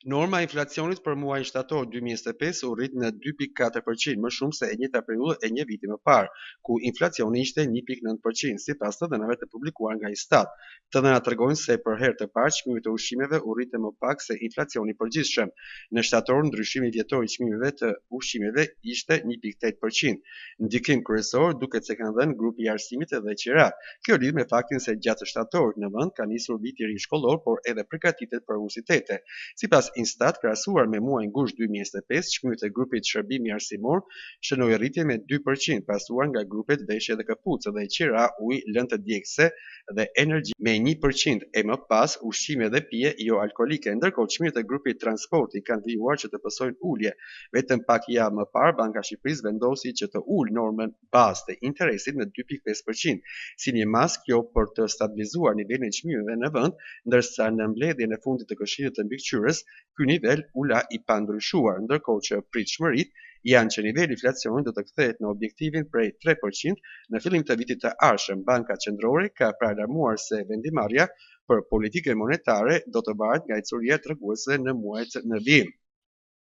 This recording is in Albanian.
Norma e inflacionit për muajin shtator 2025 u rrit në 2.4%, më shumë se e njëjta periudhë e një viti më parë, ku inflacioni ishte 1.9%, sipas të dhënave të publikuar nga Istat. Të dhënat tregojnë se për herë të parë çmimet e ushqimeve u rritën më pak se inflacioni i përgjithshëm. Në shtator, ndryshimi vjetor i çmimeve të ushqimeve ishte 1.8%. Ndikim kryesor duket se kanë dhënë grupi i arsimit dhe qira. Kjo lidh me faktin se gjatë shtatorit në vend ka nisur viti i ri shkollor, por edhe përgatitet për universitete. Sipas Instat, krahasuar me muajin gusht 2025, çmimet e grupit shërbimi arsimor shënoi rritje me 2%, pasuar nga grupet veshje dhe këpucë dhe qira, ujë, lënë të djegëse dhe energji me 1%, e më pas ushqime dhe pije jo alkolike. Ndërkohë çmimet e grupit transporti kanë vijuar që të pësojnë ulje. Vetëm pak javë më parë, Banka e Shqipërisë vendosi që të ulë normën bazë të interesit në 2.5%. Si një mas kjo për të stabilizuar nivelin e çmimeve në vend, ndërsa në mbledhjen e fundit të Këshillit të Mbikëqyrjes ky nivel ula i pandryshuar, ndërkohë që pritshmëritë janë që niveli i inflacionit do të kthehet në objektivin prej 3% në fillim të vitit të ardhshëm. Banka Qendrore ka alarmuar se vendimarrja për politikën monetare do të varet nga ecuria treguese në muajt në vijim.